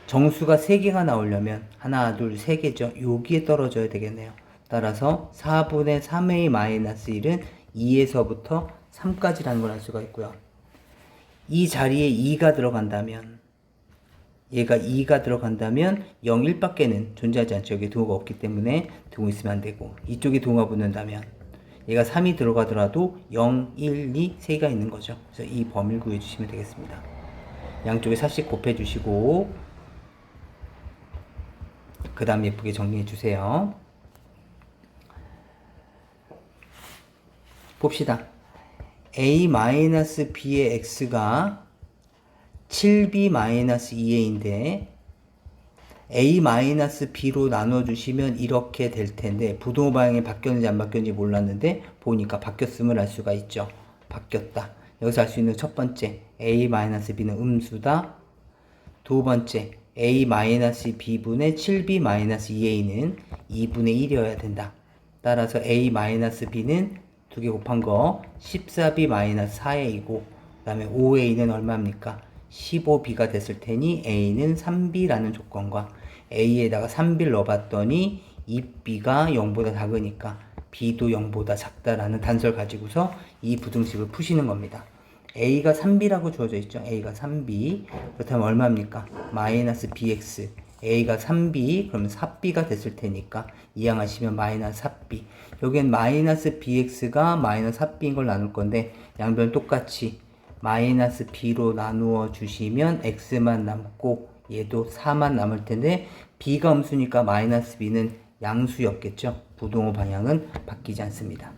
정수가 3개가 나오려면 하나, 둘, 3개죠. 여기에 떨어져야 되겠네요. 따라서 4분의 3a 마이너스 1은 2에서부터 3까지라는 걸 알 수가 있고요. 이 자리에 2가 들어간다면 얘가 2가 들어간다면 0, 1밖에는 존재하지 않죠. 여기 등호가 없기 때문에 등호 있으면 안 되고 이쪽에 등호가 붙는다면 얘가 3이 들어가더라도 0, 1, 2, 3가 있는 거죠. 그래서 이 범위를 구해주시면 되겠습니다. 양쪽에 4씩 곱해주시고 그 다음 예쁘게 정리해주세요. 봅시다. a-b의 x가 7b-2a인데 a-b로 나눠주시면 이렇게 될 텐데 부동호 방향이 바뀌었는지 안 바뀌었는지 몰랐는데 보니까 바뀌었음을 알 수가 있죠. 바뀌었다. 여기서 알 수 있는 첫 번째 a-b는 음수다. 두 번째 a-b분의 7b-2a는 2분의 1이어야 된다. 따라서 a-b는 두 개 곱한 거 14b-4a이고 그 다음에 5a는 얼마입니까? 15b가 됐을 테니 a는 3b라는 조건과 a에다가 3b를 넣어봤더니 2b가 0보다 작으니까 b도 0보다 작다라는 단서를 가지고서 이 부등식을 푸시는 겁니다. a가 3b라고 주어져 있죠. a가 3b. 그렇다면 얼마입니까? 마이너스 bx. a가 3b 그러면 4b가 됐을 테니까 이항하시면 마이너스 4b. 여기엔 마이너스 bx가 마이너스 4b인 걸 나눌 건데 양변 똑같이 마이너스 b로 나누어 주시면 x만 남고 얘도 4만 남을 텐데 b가 음수니까 마이너스 b는 양수였겠죠. 부동호 방향은 바뀌지 않습니다.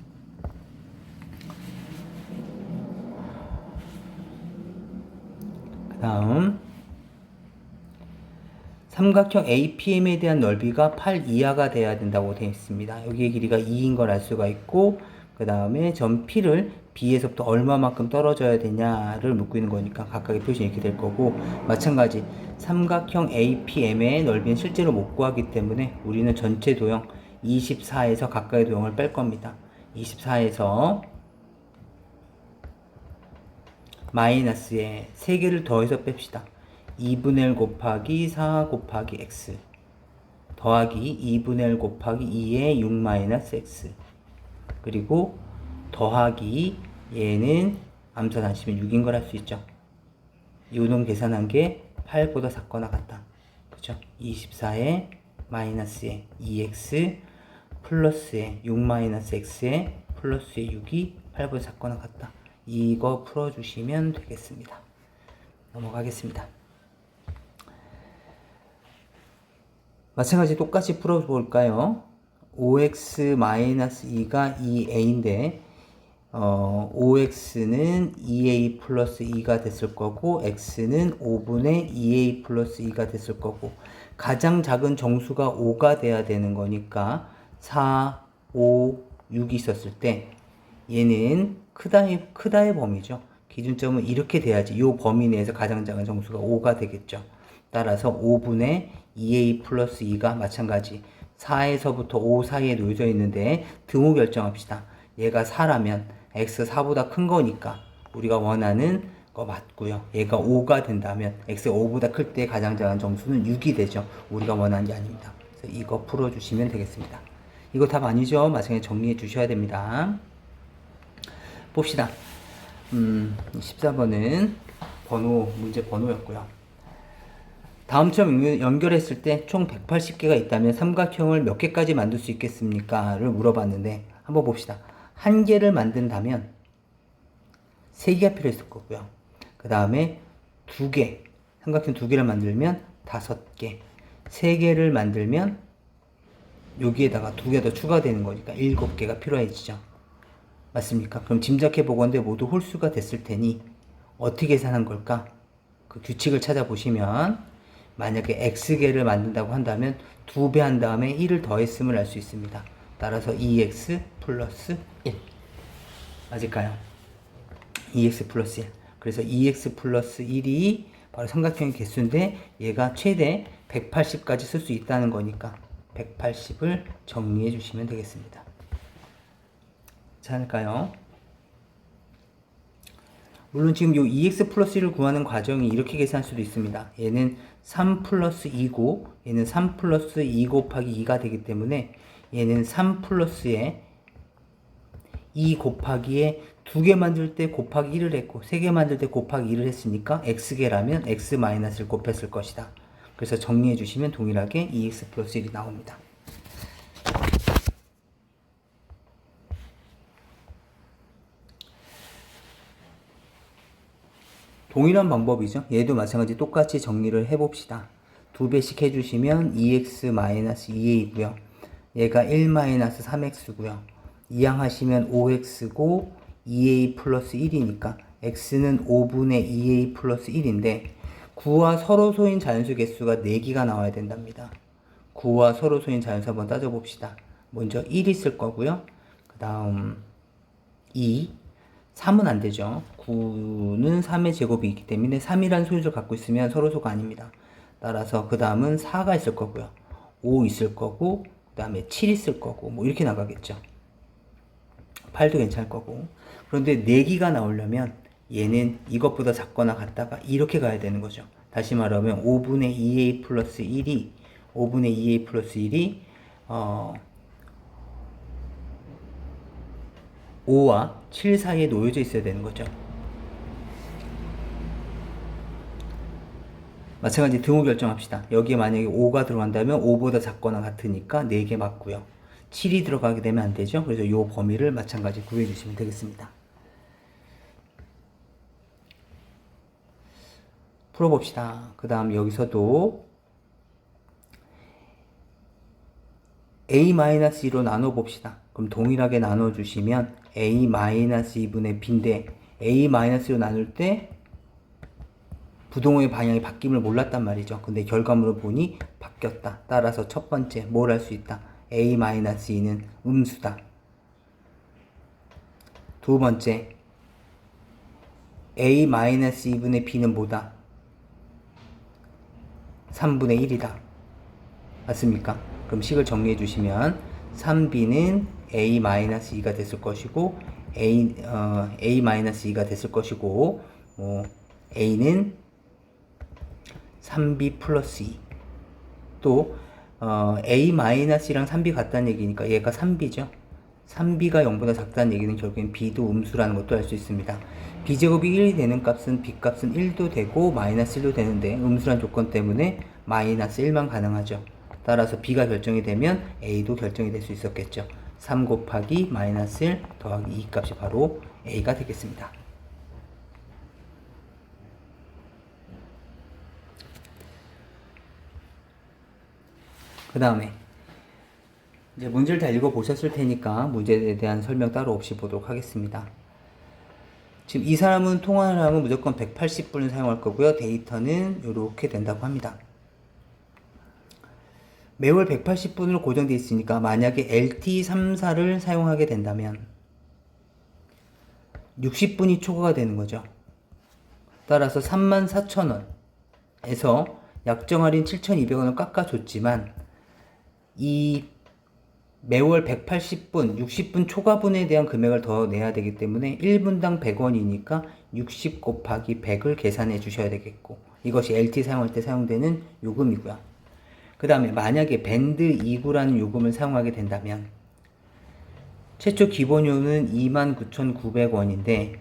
그 다음 삼각형 APM에 대한 넓이가 8 이하가 돼야 된다고 되어 있습니다. 여기의 길이가 2인 걸 알 수가 있고 그 다음에 점 P를 B에서부터 얼마만큼 떨어져야 되냐를 묻고 있는 거니까 각각의 표시는 이렇게 될 거고 마찬가지 삼각형 APM의 넓이는 실제로 못 구하기 때문에 우리는 전체 도형 24에서 각각의 도형을 뺄 겁니다. 24에서 마이너스에 3개를 더해서 뺍시다. 2분의 1 곱하기 4 곱하기 x 더하기 2분의 1 곱하기 2의 6 마이너스 x 그리고 더하기 얘는 암산하시면 6인 걸 할 수 있죠. 이놈 계산한 게 8보다 작거나 같다. 그죠? 24에 마이너스에 2x 플러스에 6 마이너스 x에 플러스에 6이 8보다 작거나 같다. 이거 풀어주시면 되겠습니다. 넘어가겠습니다. 마찬가지 똑같이 풀어볼까요? 5x-2가 2a인데 5x는 2a 플러스 2가 됐을 거고 x는 5분의 2a 플러스 2가 됐을 거고 가장 작은 정수가 5가 돼야 되는 거니까 4, 5, 6이 있었을 때 얘는 크다의 범위죠. 기준점은 이렇게 돼야지 이 범위 내에서 가장 작은 정수가 5가 되겠죠. 따라서 5분의 2a 플러스 2가 마찬가지 4에서부터 5 사이에 놓여져 있는데 등호 결정합시다. 얘가 4라면 x 4보다 큰 거니까 우리가 원하는 거 맞고요. 얘가 5가 된다면 x가 5보다 클 때 가장 작은 정수는 6이 되죠. 우리가 원하는 게 아닙니다. 그래서 이거 풀어주시면 되겠습니다. 이거 답 아니죠? 마찬가지로 정리해 주셔야 됩니다. 봅시다. 14번은 문제 번호였고요. 다음처럼 연결했을 때 총 180개가 있다면 삼각형을 몇 개까지 만들 수 있겠습니까? 를 물어봤는데 한번 봅시다. 한 개를 만든다면 3개가 필요했을 거고요. 그 다음에 2개, 삼각형 2개를 만들면 5개, 3개를 만들면 여기에다가 2개 더 추가되는 거니까 7개가 필요해지죠. 맞습니까? 그럼 짐작해 보건대 모두 홀수가 됐을 테니 어떻게 계산한 걸까? 그 규칙을 찾아보시면 만약에 x개를 만든다고 한다면 2배 한 다음에 1을 더했음을 알 수 있습니다. 따라서 2x 플러스 1 맞을까요? 2x 플러스 1 그래서 2x 플러스 1이 바로 삼각형의 개수인데 얘가 최대 180까지 쓸 수 있다는 거니까 180을 정리해 주시면 되겠습니다. 괜찮을까요? 물론 지금 요 2x 플러스 1을 구하는 과정이 이렇게 계산할 수도 있습니다. 얘는 3 플러스 2고 얘는 3 플러스 2 곱하기 2가 되기 때문에 얘는 3 플러스에 2 곱하기에 2개 만들 때 곱하기 1을 했고 3개 만들 때 곱하기 2를 했으니까 x개라면 x-를 곱했을 것이다. 그래서 정리해 주시면 동일하게 2x 플러스 1이 나옵니다. 동일한 방법이죠. 얘도 마찬가지 똑같이 정리를 해봅시다. 2배씩 해주시면 2x-2a고요. 얘가 1-3x고요. 이항하시면 5x고 2a 플러스 1이니까 x는 5분의 2a 플러스 1인데 9와 서로소인 자연수 개수가 4개가 나와야 된답니다. 9와 서로소인 자연수 한번 따져봅시다. 먼저 1 있을 거고요. 그 다음 2, 3은 안 되죠. 9는 3의 제곱이 있기 때문에 3이라는 소유를 갖고 있으면 서로소가 아닙니다. 따라서 그 다음은 4가 있을 거고요. 5 있을 거고 그 다음에 7 있을 거고 뭐 이렇게 나가겠죠. 8도 괜찮을 거고. 그런데 4개가 나오려면 얘는 이것보다 작거나 같다가 이렇게 가야 되는 거죠. 다시 말하면 5분의 2a 플러스 1이 5분의 2a 플러스 1이 5와 7 사이에 놓여져 있어야 되는 거죠. 마찬가지 등호 결정합시다. 여기에 만약에 5가 들어간다면 5보다 작거나 같으니까 4개 맞고요. 7이 들어가게 되면 안 되죠. 그래서 이 범위를 마찬가지 구해 주시면 되겠습니다. 풀어봅시다. 그 다음 여기서도 a-2로 나눠봅시다. 그럼 동일하게 나눠주시면 a-2분의 b인데 a-2로 나눌 때 부동호의 방향이 바뀜을 몰랐단 말이죠. 근데 결과물을 보니 바뀌었다. 따라서 첫 번째 뭘 할 수 있다? a-2는 음수다. 두 번째 a-2분의 b는 뭐다? 3분의 1이다. 맞습니까? 그럼 식을 정리해 주시면 3b는 a-2가 됐을 것이고 a-2가 됐을 것이고 a는 3b 플러스 2. 또 a-랑 3b 같다는 얘기니까 얘가 3b죠. 3b가 0보다 작다는 얘기는 결국엔 b도 음수라는 것도 알 수 있습니다. b제곱이 1이 되는 값은 b값은 1도 되고 마이너스 1도 되는데 음수란 조건 때문에 마이너스 1만 가능하죠. 따라서 b가 결정이 되면 a도 결정이 될 수 있었겠죠. 3 곱하기 마이너스 1 더하기 2 값이 바로 a가 되겠습니다. 그 다음에 이제 문제를 다 읽어보셨을 테니까 문제에 대한 설명 따로 없이 보도록 하겠습니다. 지금 이 사람은 통화를 하면 무조건 180분을 사용할 거고요. 데이터는 이렇게 된다고 합니다. 매월 180분으로 고정되어 있으니까 만약에 LT34를 사용하게 된다면 60분이 초과가 되는 거죠. 따라서 34,000원에서 약정 할인 7,200원을 깎아줬지만 이 매월 180분, 60분 초과분에 대한 금액을 더 내야 되기 때문에 1분당 100원이니까 60 곱하기 100을 계산해 주셔야 되겠고 이것이 LT 사용할 때 사용되는 요금이고요. 그 다음에 만약에 밴드 2구라는 요금을 사용하게 된다면 최초 기본료는 29,900원인데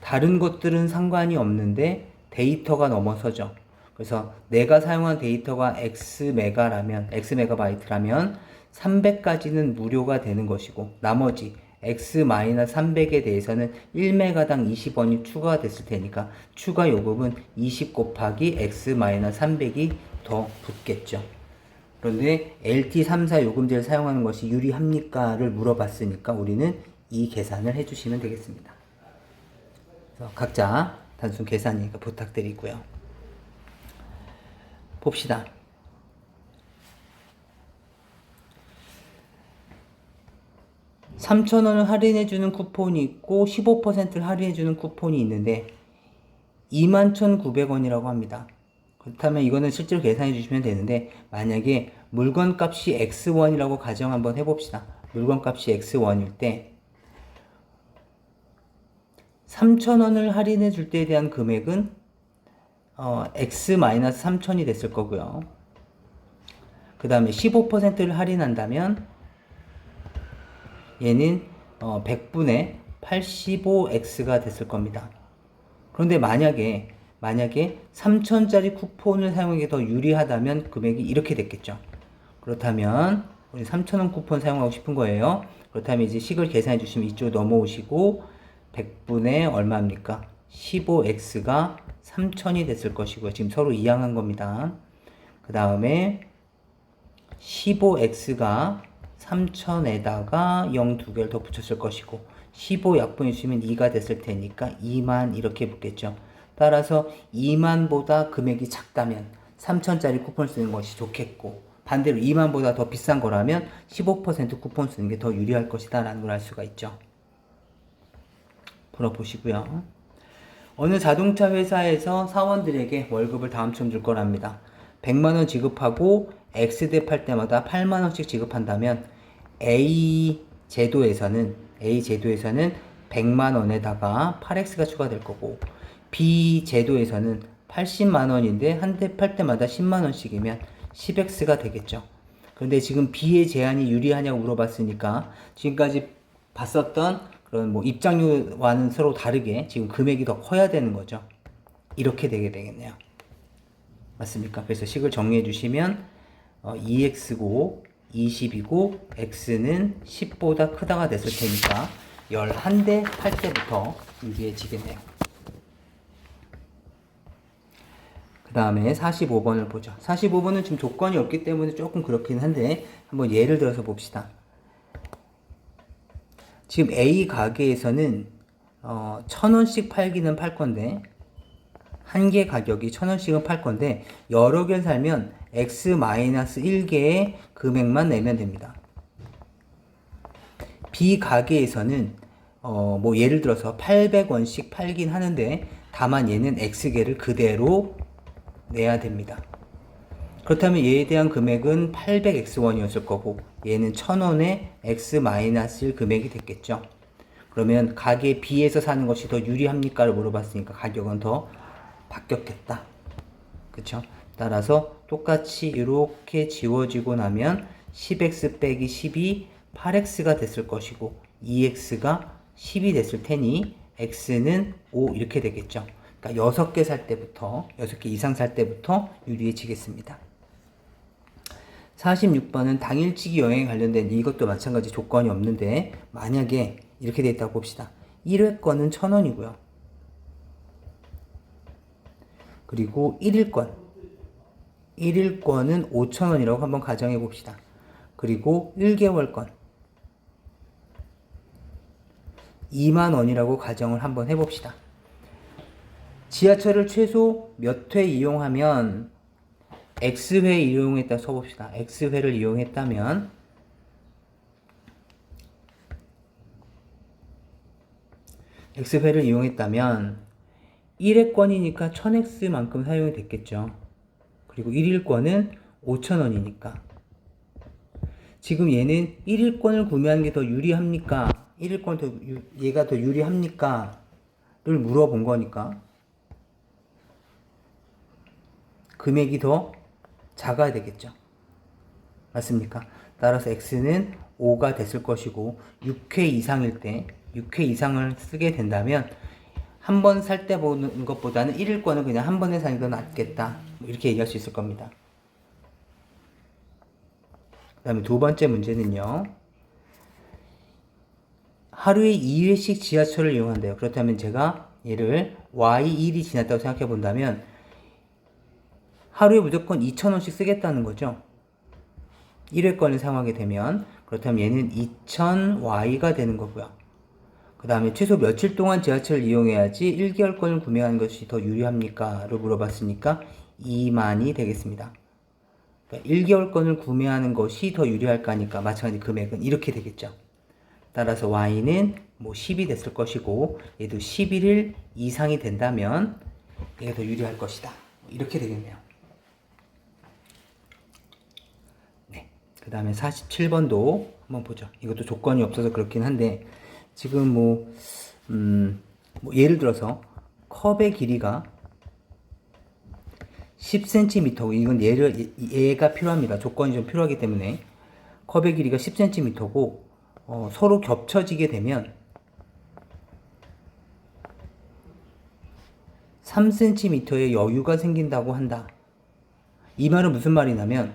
다른 것들은 상관이 없는데 데이터가 넘어서죠. 그래서 내가 사용한 데이터가 X메가바이트라면 300까지는 무료가 되는 것이고 나머지 X-300에 대해서는 1메가당 20원이 추가가 됐을 테니까 추가 요금은 20 곱하기 X-300이 더 붙겠죠. 그런데 LT34 요금제를 사용하는 것이 유리합니까?를 물어봤으니까 우리는 이 계산을 해주시면 되겠습니다. 그래서 각자 단순 계산이니까 부탁드리고요. 봅시다. 3,000원을 할인해주는 쿠폰이 있고 15%를 할인해주는 쿠폰이 있는데 21,900원이라고 합니다. 그렇다면 이거는 실제로 계산해 주시면 되는데, 만약에 물건 값이 X1이라고 가정 한번 해봅시다. 물건 값이 X1일 때 3,000원을 할인해 줄 때에 대한 금액은 X-3,000이 됐을 거고요. 그 다음에 15%를 할인한다면 얘는 100분의 85X가 됐을 겁니다. 그런데 만약에 3,000짜리 쿠폰을 사용하는 게 더 유리하다면 금액이 이렇게 됐겠죠. 그렇다면 우리 3,000원 쿠폰 사용하고 싶은 거예요. 그렇다면 이제 식을 계산해 주시면 이쪽으로 넘어오시고 100분의 얼마입니까? 15x가 3,000이 됐을 것이고요. 지금 서로 이항한 겁니다. 그 다음에 15x가 3,000에다가 0 두 개를 더 붙였을 것이고 15 약분해 주시면 2가 됐을 테니까 2만 이렇게 붙겠죠. 따라서 2만보다 금액이 작다면 3,000짜리 쿠폰 쓰는 것이 좋겠고, 반대로 2만보다 더 비싼 거라면 15% 쿠폰 쓰는 게 더 유리할 것이다 라는 걸 알 수가 있죠. 풀어보시고요. 어느 자동차 회사에서 사원들에게 월급을 다음처럼 줄 거랍니다. 100만원 지급하고 X대 팔 때마다 8만원씩 지급한다면 A 제도에서는 100만원에다가 8X가 추가될 거고, B 제도에서는 80만원인데 한 대 팔 때마다 10만원씩이면 10X가 되겠죠. 그런데 지금 B의 제한이 유리하냐고 물어봤으니까 지금까지 봤었던 그런 뭐 입장료와는 서로 다르게 지금 금액이 더 커야 되는 거죠. 이렇게 되게 되겠네요. 맞습니까? 그래서 식을 정리해 주시면 2x고 20이고 x는 10보다 크다가 됐을 테니까 11대 팔 때부터 유리해지겠네요. 그 다음에 45번을 보죠. 45번은 지금 조건이 없기 때문에 조금 그렇긴 한데 한번 예를 들어서 봅시다. 지금 A 가게에서는 1,000원씩 팔기는 팔 건데, 한 개 가격이 1,000원씩은 팔 건데 여러 개를 살면 X-1개의 금액만 내면 됩니다. B 가게에서는 뭐 예를 들어서 800원씩 팔긴 하는데 다만 얘는 X개를 그대로 내야 됩니다. 그렇다면 얘에 대한 금액은 800X1이었을 거고 얘는 1,000원의 X-1 금액이 됐겠죠. 그러면 가게 B에서 사는 것이 더 유리합니까? 를 물어봤으니까 가격은 더 바뀌었겠다. 그쵸? 따라서 똑같이 이렇게 지워지고 나면 10x 빼기 10이 8x가 됐을 것이고 2x가 10이 됐을 테니 x는 5 이렇게 되겠죠. 그러니까 6개 살 때부터 6개 이상 살 때부터 유리해지겠습니다. 46번은 당일치기 여행에 관련된 이것도 마찬가지 조건이 없는데 만약에 이렇게 돼 있다고 봅시다. 1회권은 1,000원이고요. 그리고 1일권은 5,000원이라고 한번 가정해 봅시다. 그리고 1개월권 20,000원이라고 가정을 한번 해봅시다. 지하철을 최소 몇 회 이용하면 X회 이용했다 써봅시다. X회를 이용했다면 X회를 이용했다면 1회권이니까 1000X만큼 사용이 됐겠죠. 그리고 1일권은 5,000원이니까 지금 얘는 1일권을 구매하는 게 더 유리합니까? 1일권 얘가 더 유리합니까? 를 물어본 거니까 금액이 더 작아야 되겠죠. 맞습니까? 따라서 X는 5가 됐을 것이고 6회 이상일 때 6회 이상을 쓰게 된다면 한 번 살 때 보는 것보다는 1일권을 그냥 한 번에 사는 게 낫겠다. 이렇게 얘기할 수 있을 겁니다. 그 다음에 두 번째 문제는요. 하루에 2회씩 지하철을 이용한대요. 그렇다면 제가 얘를 Y1이 지났다고 생각해 본다면 하루에 무조건 2,000원씩 쓰겠다는 거죠. 1회권을 사용하게 되면 그렇다면 얘는 2,000Y가 되는 거고요. 그 다음에 최소 며칠 동안 지하철을 이용해야지 1개월권을 구매하는 것이 더 유리합니까? 를 물어봤으니까 2만이 되겠습니다. 그러니까 1개월권을 구매하는 것이 더 유리할까 하니까 마찬가지 금액은 이렇게 되겠죠. 따라서 Y는 뭐 10이 됐을 것이고 얘도 11일 이상이 된다면 얘가 더 유리할 것이다. 이렇게 되겠네요. 네. 그 다음에 47번도 한번 보죠. 이것도 조건이 없어서 그렇긴 한데, 지금 뭐 예를 들어서 컵의 길이가 10cm고, 이건 얘가 필요합니다. 조건이 좀 필요하기 때문에. 컵의 길이가 10cm고, 서로 겹쳐지게 되면 3cm의 여유가 생긴다고 한다. 이 말은 무슨 말이냐면,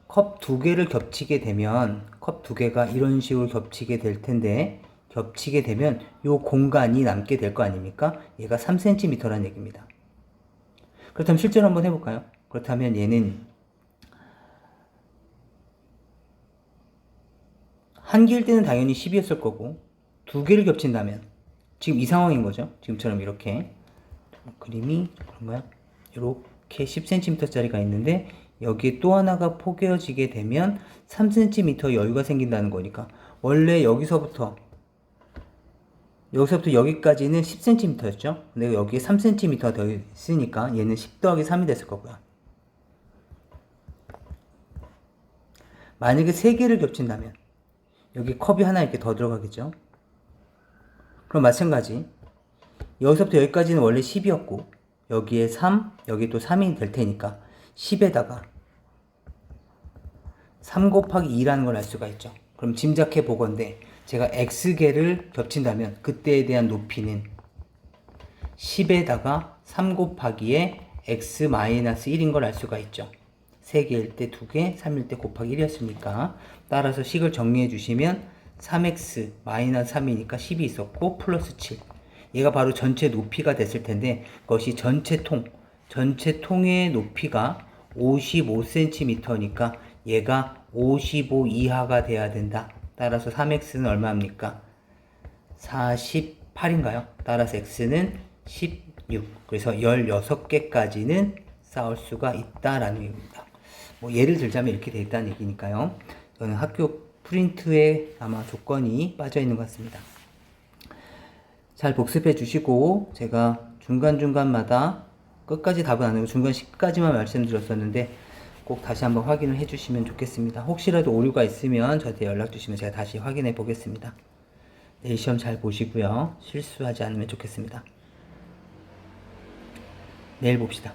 컵 두 개를 겹치게 되면, 컵 두 개가 이런 식으로 겹치게 될 텐데, 겹치게 되면 요 공간이 남게 될 거 아닙니까? 얘가 3cm라는 얘기입니다. 그렇다면 실제로 한번 해볼까요? 그렇다면 얘는 한 개일 때는 당연히 10이었을 거고, 두 개를 겹친다면 지금 이 상황인 거죠. 지금처럼 이렇게 그림이 그런가요? 이렇게 10cm 짜리가 있는데 여기에 또 하나가 포개어지게 되면 3cm 여유가 생긴다는 거니까, 원래 여기서부터 여기까지는 10cm였죠. 근데 여기에 3cm 더 있으니까 얘는 10 더하기 3이 됐을 거고요. 만약에 3개를 겹친다면 여기 컵이 하나 이렇게 더 들어가겠죠. 그럼 마찬가지, 여기서부터 여기까지는 원래 10이었고 여기에 3, 여기 또 3이 될 테니까 10에다가 3 곱하기 2라는 걸 알 수가 있죠. 그럼 짐작해 보건대 제가 x개를 겹친다면 그때에 대한 높이는 10에다가 3 곱하기에 x-1인 걸 알 수가 있죠. 3개일 때 2개, 3일 때 곱하기 1이었으니까, 따라서 식을 정리해 주시면 3x-3이니까 10이 있었고 플러스 7, 얘가 바로 전체 높이가 됐을 텐데, 그것이 전체 통의 높이가 55cm니까 얘가 55 이하가 돼야 된다. 따라서 3x는 얼마입니까? 48인가요? 따라서 x는 16. 그래서 16개까지는 쌓을 수가 있다라는 얘기입니다. 뭐 예를 들자면 이렇게 돼 있다는 얘기니까요. 저는 학교 프린트에 아마 조건이 빠져 있는 것 같습니다. 잘 복습해 주시고, 제가 중간중간마다 끝까지 답은 안 하고 중간 10까지만 말씀드렸었는데 꼭 다시 한번 확인을 해 주시면 좋겠습니다. 혹시라도 오류가 있으면 저한테 연락 주시면 제가 다시 확인해 보겠습니다. 내일 시험 잘 보시고요. 실수하지 않으면 좋겠습니다. 내일 봅시다.